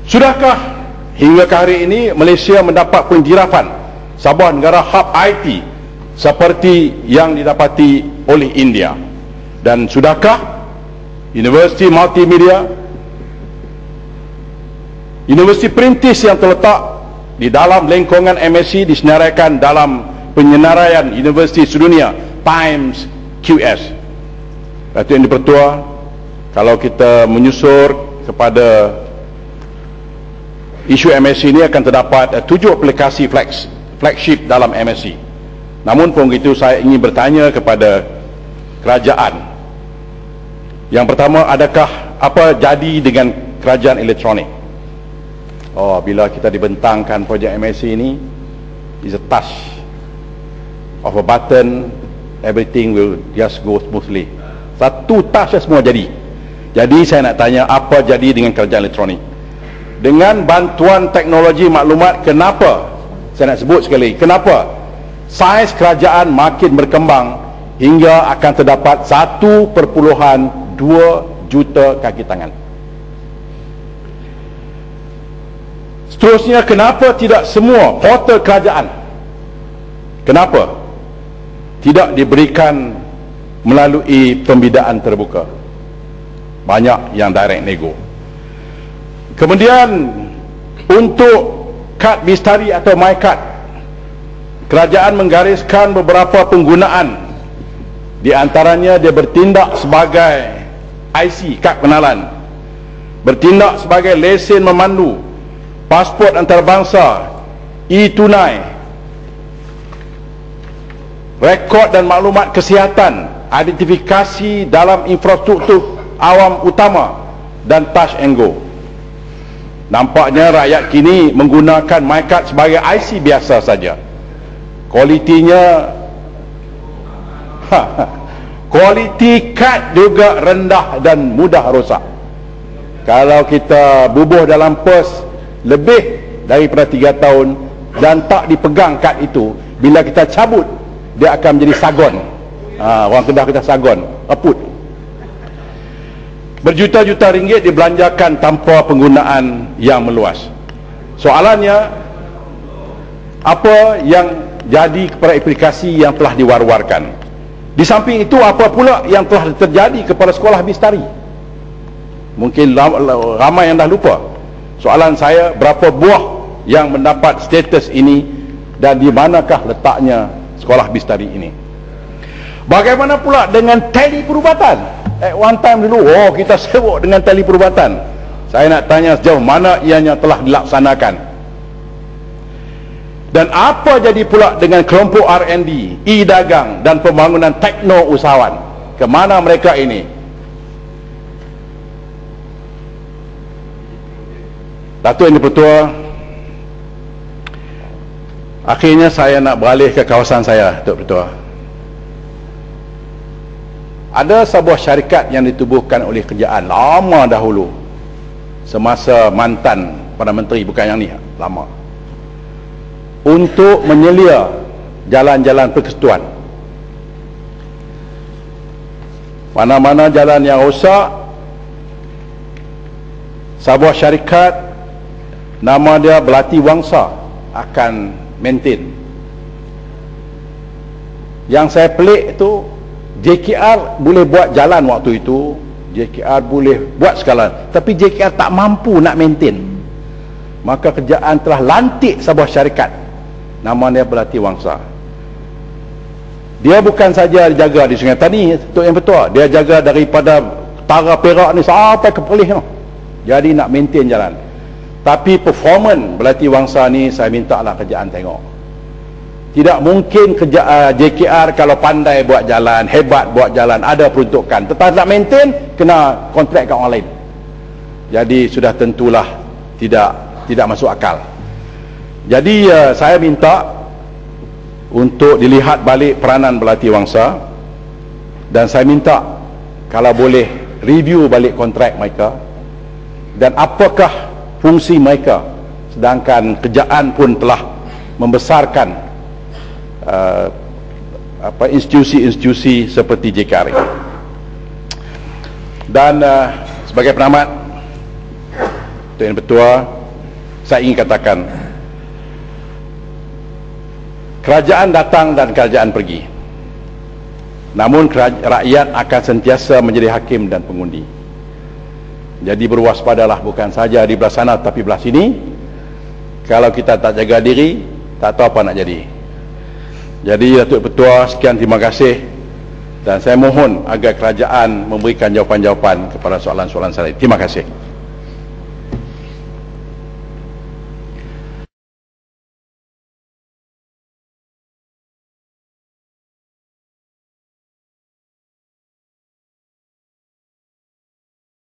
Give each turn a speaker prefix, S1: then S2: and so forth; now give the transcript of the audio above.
S1: Sudahkah hingga ke hari ini Malaysia mendapat penjirapan sebuah negara hub IT seperti yang didapati oleh India? Dan sudahkah Universiti Multimedia, Universiti Perintis yang terletak di dalam lingkungan MSc disenaraikan dalam penyenaraian universiti sedunia Times QS? Datuk Yang di-Pertua, kalau kita menyusur kepada isu MSc ini akan terdapat 7 aplikasi flagship dalam MSc. Namun pun begitu, saya ingin bertanya kepada kerajaan. Yang pertama, adakah apa jadi dengan kerajaan elektronik? Oh, bila kita dibentangkan projek MSc ini, is a touch of a button, everything will just go smoothly. Satu touch semua jadi. Jadi saya nak tanya, apa jadi dengan kerajaan elektronik? Dengan bantuan teknologi maklumat, kenapa, saya nak sebut sekali, kenapa saiz kerajaan makin berkembang hingga akan terdapat 1.2 juta kaki tangan? Seterusnya, kenapa tidak semua portal kerajaan, kenapa tidak diberikan melalui pembidaan terbuka? Banyak yang direct nego. Kemudian, untuk kad Bistari atau MyKad, kerajaan menggariskan beberapa penggunaan. Di antaranya, dia bertindak sebagai IC, kad pengenalan, bertindak sebagai lesen memandu, pasport antarabangsa, e-tunai, rekod dan maklumat kesihatan, identifikasi dalam infrastruktur awam utama, dan touch and go. Nampaknya rakyat kini menggunakan MyKad sebagai IC biasa saja. Kualitinya kualiti kad juga rendah dan mudah rosak. Kalau kita bubuh dalam pos lebih daripada 3 tahun dan tak dipegang kad itu, bila kita cabut, dia akan menjadi sagon. Orang Kedah kita sagon, aput. Berjuta-juta ringgit dibelanjakan tanpa penggunaan yang meluas. Soalannya, apa yang jadi kepada aplikasi yang telah diwar-warkan? Di samping itu, apa pula yang telah terjadi kepada sekolah Bistari? Mungkin ramai yang dah lupa. Soalan saya, berapa buah yang mendapat status ini dan di manakah letaknya sekolah Bistari ini? Bagaimana pula dengan teli perubatan? At one time dulu, kita sibuk dengan teli perubatan. Saya nak tanya, sejauh mana ianya telah dilaksanakan? Dan apa jadi pula dengan kelompok R&D, e-dagang dan pembangunan tekno usahawan? Ke mana mereka ini? Datuk Yang di-Pertua, akhirnya saya nak beralih ke kawasan saya, Datuk Pertua. Ada sebuah syarikat yang ditubuhkan oleh kerajaan lama dahulu, semasa mantan Perdana Menteri, bukan yang ni, lama, untuk menyelia jalan-jalan persekutuan. Mana-mana jalan yang rosak, sebuah syarikat nama dia Belati Wangsa akan maintain. Yang saya pelik itu, JKR boleh buat jalan waktu itu, JKR boleh buat sekalian, tapi JKR tak mampu nak maintain. Maka kerajaan telah lantik sebuah syarikat, nama dia Belati Wangsa. Dia bukan saja jaga di Sungai Tani, Tok Yang Pertua, dia jaga daripada Utara Perak ni sampai ke Perlis. Jadi nak maintain jalan. Tapi performance Belati Wangsa ni, saya minta lah kerajaan tengok. Tidak mungkin JKR kalau pandai buat jalan, hebat buat jalan, ada peruntukan, tetapi nak maintain, kena kontrak kat orang lain. Jadi sudah tentulah tidak masuk akal. Jadi saya minta untuk dilihat balik peranan Belati Wangsa, dan saya minta kalau boleh review balik kontrak mereka dan apakah fungsi mereka, sedangkan kerajaan pun telah membesarkan institusi-institusi seperti JKR. Dan sebagai penamat, Tuan Yang Pertua, saya ingin katakan, kerajaan datang dan kerajaan pergi, namun rakyat akan sentiasa menjadi hakim dan pengundi. Jadi berwaspadalah, bukan saja di belah sana tapi belah sini. Kalau kita tak jaga diri, tak tahu apa nak jadi. Jadi Datuk Petua, sekian, terima kasih, dan saya mohon agar kerajaan memberikan jawapan-jawapan kepada soalan-soalan saya. Terima kasih.